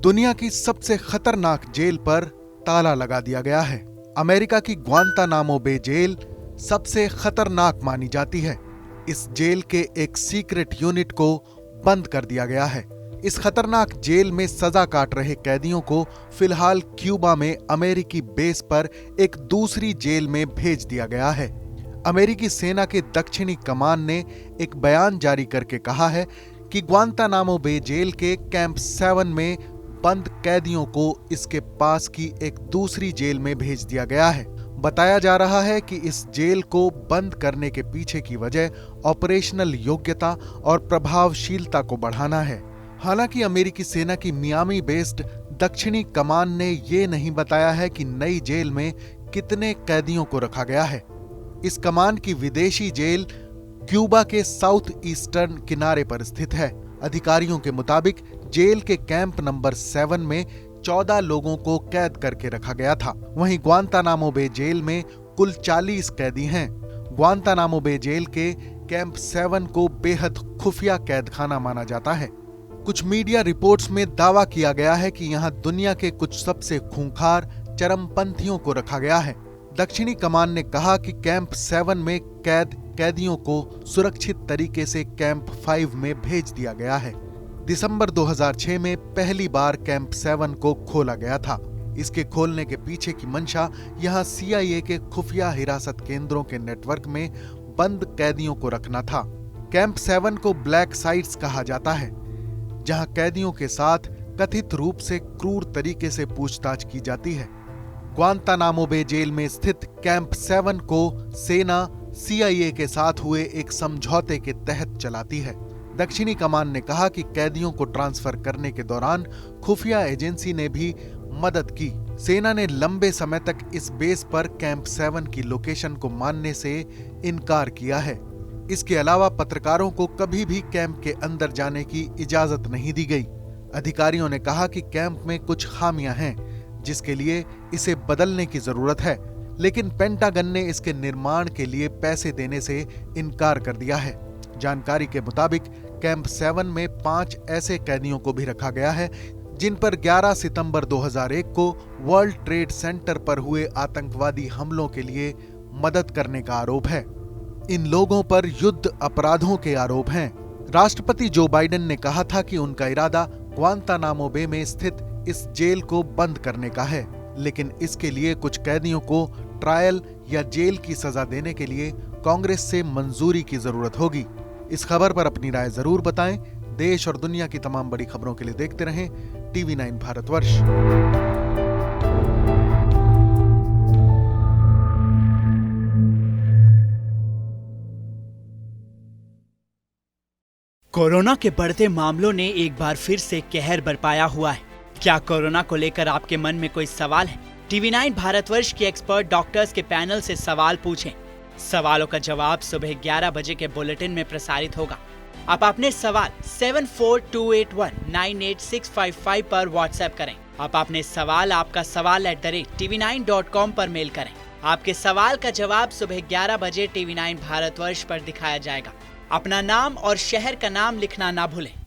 दुनिया की सबसे खतरनाक जेल पर ताला लगा दिया गया है। अमेरिका की ग्वांतानामो बे जेल सबसे खतरनाक मानी जाती है। इस जेल के एक सीक्रेट यूनिट को बंद कर दिया गया है। इस खतरनाक जेल में सजा काट रहे कैदियों को फिलहाल क्यूबा में अमेरिकी बेस पर एक दूसरी जेल में भेज दिया गया है। अमेरिकी सेना के दक्षिणी कमान ने एक बयान जारी करके कहा है कि ग्वांतानामो बे जेल के कैंप 7 में बंद कैदियों को इसके पास की एक दूसरी जेल में भेज दिया गया है। बताया जा रहा है कि इस जेल को बंद करने के पीछे की वजह ऑपरेशनल योग्यता और प्रभावशीलता को बढ़ाना है। हालांकि अमेरिकी सेना की मियामी बेस्ड दक्षिणी कमान ने ये नहीं बताया है कि नई जेल में कितने कैदियों को रखा गया है। इस कमान की विदेशी जेल क्यूबा के साउथ ईस्टर्न किनारे पर स्थित है। अधिकारियों के मुताबिक जेल के कैंप नंबर 7 में 14 लोगों को कैद करके रखा गया था। वहीं ग्वांतानामो बे जेल में कुल 40 कैदी हैं। ग्वांतानामो बे जेल के कैंप 7 को बेहद खुफिया कैदखाना माना जाता है। कुछ मीडिया रिपोर्ट्स में दावा किया गया है कि यहां दुनिया के कुछ सबसे खूंखार चरमपंथियों को रखा गया है। दक्षिणी कमान ने कहा कि कैंप 7 में कैदियों को सुरक्षित तरीके से कैंप 5 में भेज दिया गया है। दिसंबर 2006 में पहली बार कैंप 7 को खोला गया था। इसके खोलने के पीछे की मंशा यहां CIA के खुफिया हिरासत केंद्रों के नेटवर्क में बंद कैदियों को रखना था। कैंप 7 को ब्लैक साइट्स कहा जाता है, जहां कैदियों के साथ कथित रूप से क्रूर तरीके से पूछताछ की जाती है। ग्वांतानामो बे जेल में स्थित कैंप 7 को सेना CIA के साथ हुए एक समझौते के तहत चलाती है। दक्षिणी कमान ने कहा कि कैदियों को ट्रांसफर करने के दौरान खुफिया एजेंसी ने भी मदद की। सेना ने लंबे समय तक इस बेस पर कैंप 7 की लोकेशन को मानने से इनकार किया है। इसके अलावा पत्रकारों को कभी भी कैंप के अंदर जाने की इजाजत नहीं दी गई। अधिकारियों ने कहा कि कैंप में कुछ खामियां हैं, जिसके लिए इसे बदलने की जरूरत है, लेकिन पेंटागन ने इसके निर्माण के लिए पैसे देने से इनकार कर दिया है। जानकारी के मुताबिक कैंप 7 में 5 ऐसे कैदियों को भी रखा गया है जिन पर 11 सितंबर 2001 को वर्ल्ड ट्रेड सेंटर पर हुए आतंकवादी हमलों के लिए मदद करने का आरोप है। इन लोगों पर युद्ध अपराधों के आरोप हैं। राष्ट्रपति जो बाइडेन ने कहा था कि उनका इरादा ग्वांतानामो बे में स्थित इस जेल को बंद करने का है, लेकिन इसके लिए कुछ कैदियों को ट्रायल या जेल की सजा देने के लिए कांग्रेस से मंजूरी की जरूरत होगी। इस खबर पर अपनी राय जरूर बताएं। देश और दुनिया की तमाम बड़ी खबरों के लिए देखते रहें TV9 भारतवर्ष। कोरोना के बढ़ते मामलों ने एक बार फिर से कहर बरपाया हुआ है। क्या कोरोना को लेकर आपके मन में कोई सवाल है? TV9 भारतवर्ष के एक्सपर्ट डॉक्टर्स के पैनल से सवाल पूछें। सवालों का जवाब सुबह 11 बजे के बुलेटिन में प्रसारित होगा। आप अपने सवाल 7428198655 पर व्हाट्सएप करें। आप अपने सवाल आपका सवाल @tv9.com पर मेल करें। आपके सवाल का जवाब सुबह 11 बजे TV9 भारतवर्ष पर दिखाया जाएगा। अपना नाम और शहर का नाम लिखना ना भूलें।